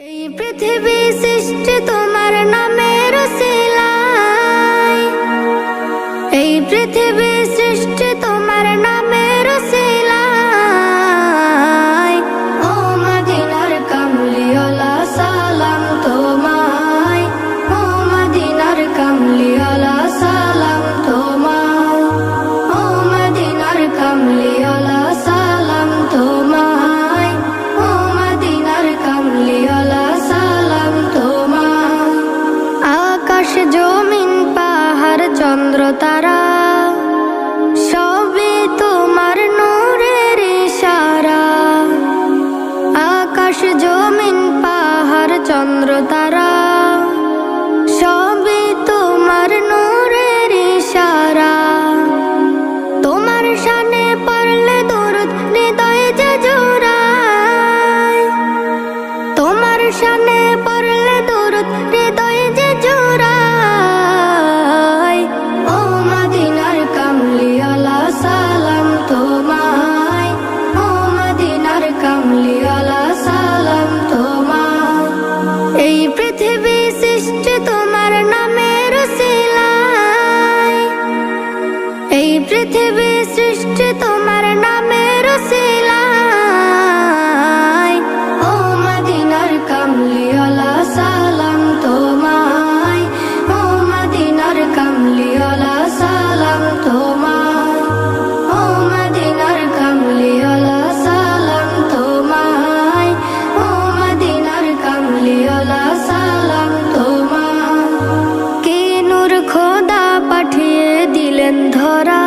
এই পৃথিবী সৃষ্টি তোমার নামের উসিলায়, এই পৃথিবী সৃষ্টি তোমার নামের উসিলায়। ও মদিনার কামলিওয়ালা সালাম তোমায়, ও মদিনার কামলিওয়ালা সালাম তোমায়, ও মদিনার কামলিওয়ালা সালাম তোমায়, ও মদিনার কামলিওয়ালা সালাম তোমায়। আকাশ জমিন পাহাড় চন্দ্র তারা সবই তোমার নূরের ইশারা। আকাশ জমিন পাহাড় চন্দ্র তারা সবই তোমার নূরের ইশারা। তোমার শানে পড়লে দরুদ হৃদয়ে যে জোড়ায়, তোমার শানে পড়লে দরুদ হৃদয়ে যে জোড়ায়। ও মদিনার কামলিওয়ালা সালাম তোমায়, ও মদিনার কামলিওয়ালা সালাম তোমায়। এই পৃথিবী সৃষ্টি তোমার নামের উসিলায়, এই পৃথিবী সৃষ্টি তোমার নামের উসিলায়। ও মদিনার কামলিওয়ালা সালাম তোমায়, ও মদিনার কামলিওয়ালা সালাম তোমায়, ও মদিনার কামলিওয়ালা সালাম তোমায়, ও মদিনার কামলিওয়ালা সালাম তোমায়। কে নূর খোদা পাঠিয়ে দিলেন ধরা,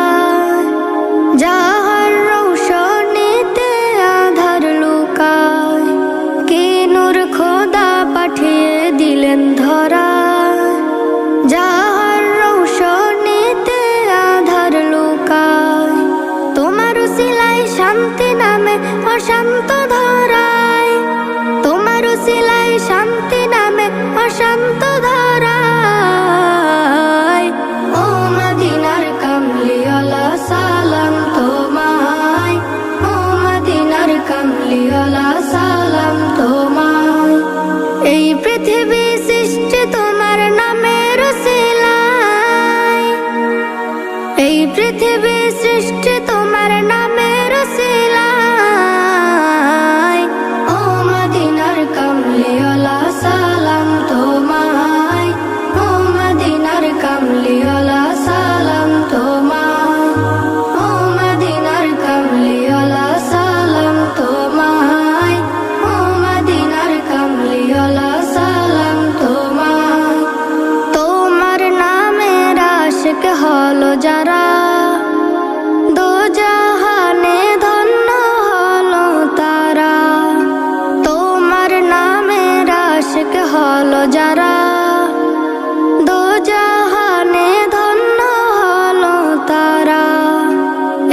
যাহার রৌশনীতে আধার লুকায়। কে নূর খোদা পাঠিয়ে দিলেন ধরা, যাহার রৌশনীতে আধার লুকায়। তোমার উসিলায় শান্তি নামে অশান্ত ধরায়, তোমার উসিলায় শান্তি নামে অশান্ত ধরায়। ও মদিনার কামলিওয়ালা সালাম তোমায়, ও মদিনার কামলিওয়ালা সালাম তোমায়। এই পৃথিবী সৃষ্টি তোমার নামের উসিলায়, এই পৃথিবী সৃষ্টি তোমার নামের উসিলায়। ও মদিনার কামলিওয়ালা সালাম তোমায়, ও মদিনার কামলিওয়ালা সালাম তোমায়, ও মদিনার কামলিওয়ালা সালাম তোমায়, ও মদিনার কামলিওয়ালা সালাম তোমায়। তোমার নামের আশিক হলো যারা, দোজাহানে ধন্য হলো তারা। তোমার নামের আশিক হলো যারা, দোজাহানে ধন্য হলো তারা।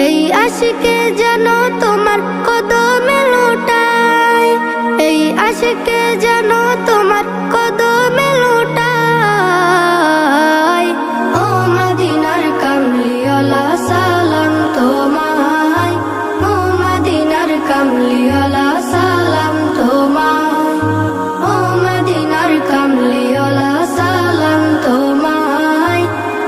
এই আশিকে যেন তোমার কদমে লুটায়, এই আশিকে যেন তোমার কদমে লুটায়। ও মদিনার কামলিওয়ালা সালাম তোমায়, ও মদিনার কামলিওয়ালা সালাম তোমায়, ও মদিনার কামলিওয়ালা সালাম তোমায়,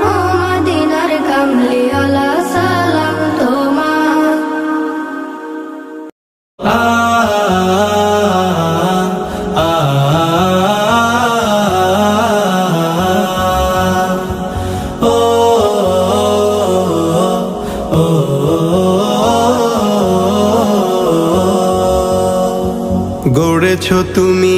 ও মদিনার কামলিওয়ালা সালাম তোমায়। গড়েছ তুমি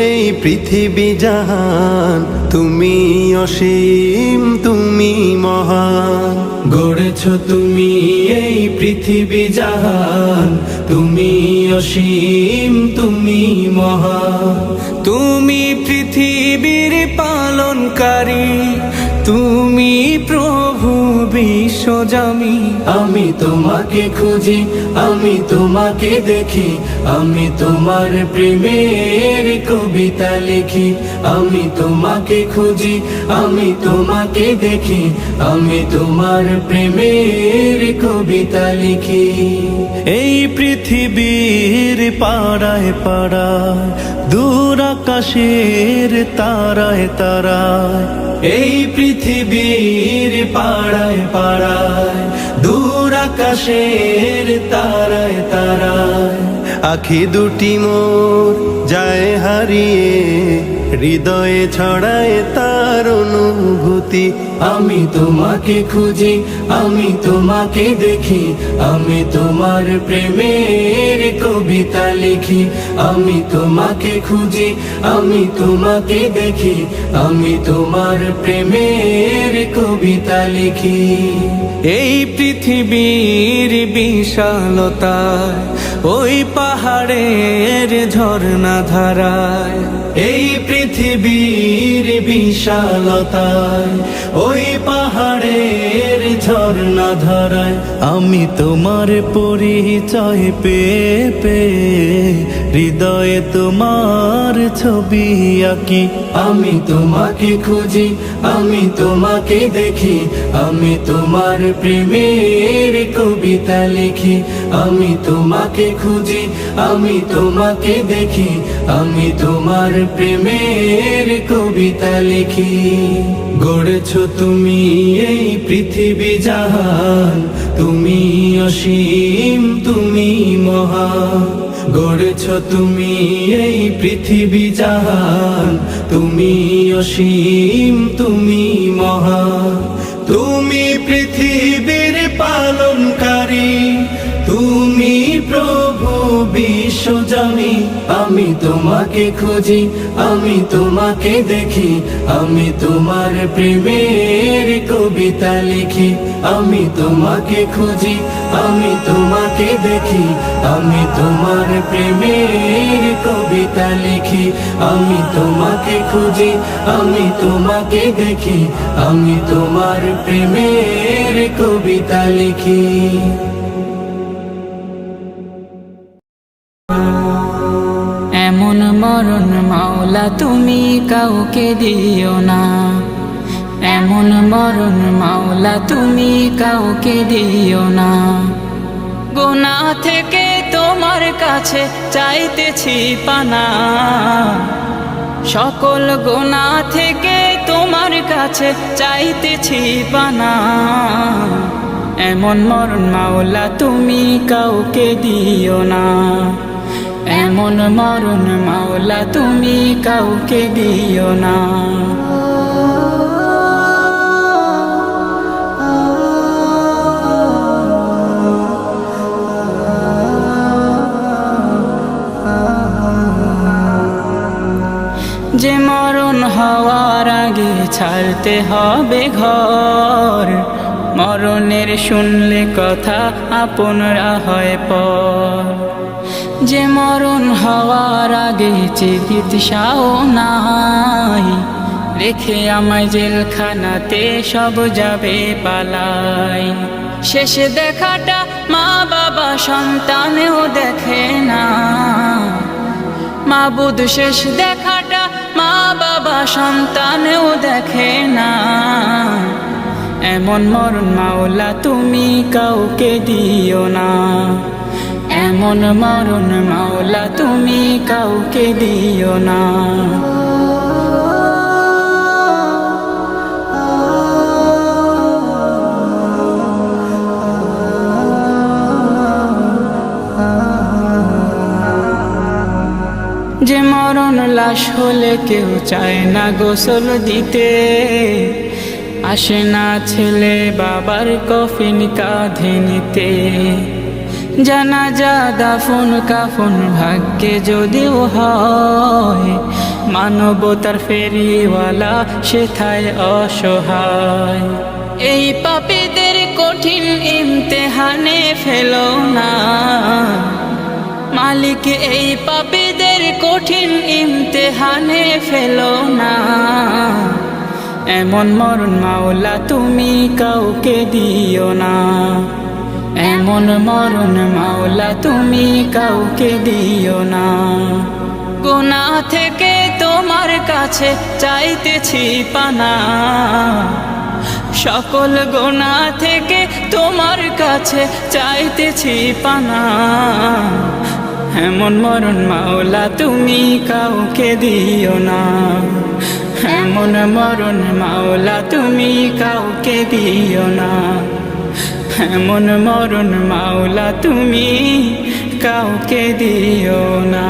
এই পৃথিবী জাহান, তুমি অসীম তুমি মহান। গড়েছ তুমি এই পৃথিবী জাহান, তুমি অসীম তুমি মহান। তুমি পৃথিবীর পালনকারী, তুমি প্রভু বিশ্বজামি। আমি তোমাকে খুঁজি, আমি তোমাকে দেখি, আমি তোমার প্রেমের কবি। কবিতা লিখি, আমি তোমাকে খুঁজি, আমি তোমাকে দেখি, আমি তোমার প্রেমের কবিতা লিখি। এই পৃথিবীর পাড়ায় পাড়ায়, দূর আকাশের তারায় তারায়, এই পৃথিবীর পাড়ায় পাড়ায়, দূর আকাশের তারায় তারায়, আখি দুটি মোর যায় হারিয়ে, হৃদয়ে ছড়ায় তার অনুভূতি। আমি তোমাকে খুঁজি, আমি তোমাকে দেখি, আমি তোমার প্রেমের কবিতা লিখি। আমি তোমাকে খুঁজি, আমি তোমাকে দেখি, আমি তোমার প্রেমের কবিতা লিখি। এই পৃথিবীর বিশালতায়, ওই পাহাড়ের ঝর্ণা ধারায়, এই পৃথিবীর বিশালতায়, ওই পাহাড়ের ঝর্ণা ধারায়, আমি তোমার পরিচয় পেয়ে পেয়ে, হৃদয়ে তোমার ছবি আঁকি। আমি তোমাকে খুঁজি, আমি তোমাকে দেখি, আমি তোমার প্রেমের কবিতা লিখি। আমি তোমাকে খুঁজি, আমি তোমাকে দেখি, আমি তোমার প্রেমের কবিতা লিখি। গড়েছো তুমি এই পৃথিবী জাহান, তুমি অসীম, তুমি মহান। গড়েছো তুমি এই পৃথিবী জাহান, তুমি অসীম, তুমি মহান। তুমি পৃথিবীর পালনকারী, তুমি প্রভু বিশ্বজামি। আমি তোমাকে খুঁজি, আমি তোমাকে দেখি, আমি তোমার প্রেমের কবিতা লিখি। আমি তোমাকে খুঁজি, আমি তোমাকে দেখি, আমি তোমার প্রেমের কবিতা লিখি। আমি তোমাকে খুঁজি, আমি তোমাকে দেখি, আমি তোমার প্রেমের কবিতা লিখি। এমন মরণ মাওলা তুমি কাউকে দিও না, এমন মরণ মাওলা তুমি কাউকে দিও না। গুনাহ থেকে তোমার কাছে চাইতেছি পানা, সকল গুনাহ থেকে তোমার কাছে চাইতেছি পানা। এমন মরণ মাওলা তুমি কাউকে দিও না, এমন মরণ মাওলা তুমি কাউকে দিও না। যে মরণ হওয়ার আগে ছাড়তে হবে ঘর, মরণের শুনলে কথা আপনরা হয় পর। যে মরণ হওয়ার আগে চিকিৎসাও নাই, রেখে আমায় জেলখানাতে সব যাবে পালাই। শেষ দেখাটা মা বাবা সন্তানেও দেখে না, মাবুদ শেষ দেখাটা মা বাবা সন্তানেও দেখে না। এমন মরণ মাওলা তুমি কাউকে দিও না, এমন মরণ মাওলা তুমি কাউকে দিও না। যে মরণ লাশ হলে কেউ চায় না গোসল দিতে, আসে না ছেলে বাবার কফিন কাঁধে নিতে। জানাজা দাফন কাফন ভাগ্যে যদিও হয়, মানবতার ফেরিওয়ালা সেথায় অসহায়। এই পাপীদের কঠিন ইমতেহানে ফেলো না, মালিক এই পাপীদের কঠিন ইমতেহানে ফেলো না। এমন মরণ মাওলা তুমি কাউকে দিও না, এমন মরণ মাওলা তুমি কাউকে দিও না। গুনাহ থেকে তোমার কাছে চাইতেছি পানা, সকল গুনাহ থেকে তোমার কাছে চাইতেছি পানা। এমন মরণ মাওলা তুমি কাউকে দিও না, এমন মরণ মাওলা তুমি কাউকে দিও না, এমন মরণ মাওলা তুমি কাউকে দিও না।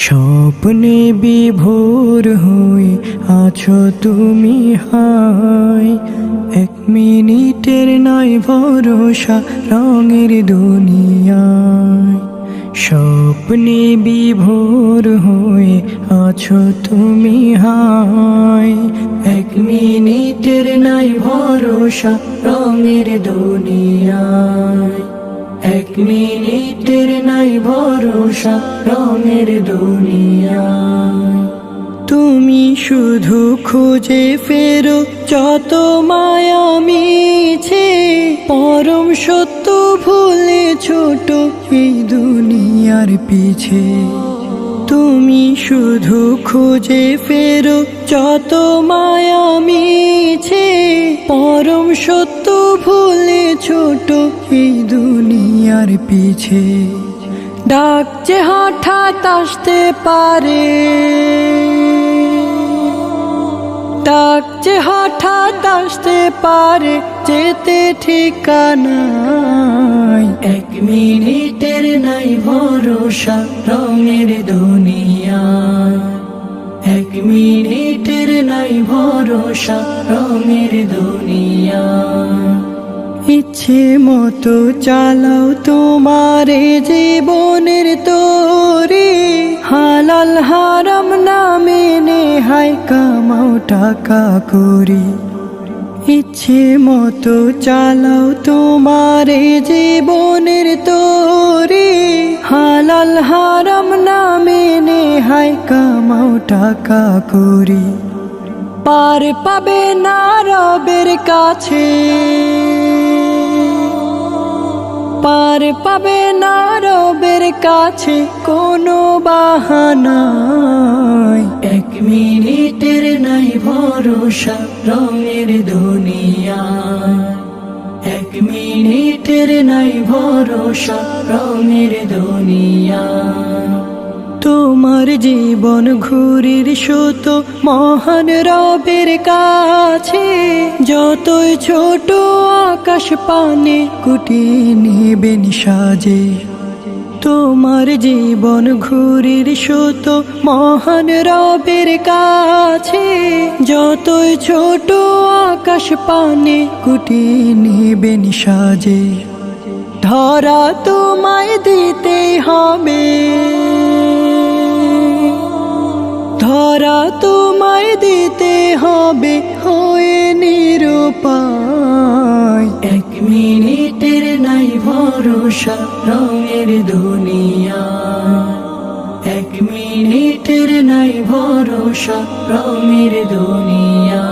স্বপ্নে বিভোর হয়ে আছো তুমি হায়, এক মিনিটের নাই ভরসা রঙের দুনিয়ায়। স্বপ্নে বিভোর হয়ে আছো তুমি হায়, এক মিনিটের নাই ভরসা রঙের দুনিয়ায়। এক মিনিটের নাই ভরসা রঙের দুনিয়ায়। তুমি শুধু খুঁজে ফেরো যত মায়া মিছে, পরম সত্য ভুলে ছোট এই দুনিয়ার পিছে। তুমি শুধু খুঁজে ফেরো যত মায়া মিছে, পরম সত্য ভুলে ছোট এই দুনিয়ার পিছে। ডাক যে হঠাৎ আসতে পারে, ডাক যে হঠাৎ আসতে পারে, যেতে ঠিকানায়। এক মিনিটের নাই ভরসা রঙের দুনিয়া, এক মিনিটের নাই ভরসা রঙের দুনিয়া। ইচ্ছে মতো চালাও তোমারে জীবনের তরি, হালাল হারাম না মেনে হায় কামাও টাকা করি। ইচ্ছে মতো চালাও তোমারে জীবনের তরি, হালাল হারাম না মেনে হায় কামাও টাকা করি। পার পাবে না রবের কাছে, পার পাবে না রবের কাছে কোনো বাহানায়। এক মিনিটের নাই ভরসা রঙের দুনিয়া, এক মিনিটের নাই ভরসা রঙের দুনিয়া। তোমার জীবন ঘুরির সুত মহান রবের কাছে, যতই ছোট আকাশ পানে কুটিয়ে নেবেন সাজে। তোমার জীবন ঘুরির সুত মহান রবের কাছে, যতই ছোট আকাশ পানে কুটিয়ে নেবেন সাজে। ধরা তোমায় দিতে হবে, ধরা তোমায় দিতে হবে হয়ে নিরুপায়। এক মিনিটের নাই ভরসা রঙের দুনিয়া, এক মিনিটের নাই ভরসা রঙের দুনিয়া।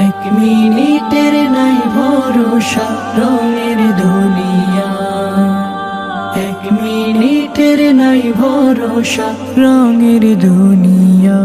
এক মিনিটের নাই ভরসা রঙের দুনিয়া, এক মিনিটের নাই ভরসা রঙের দুনিয়া।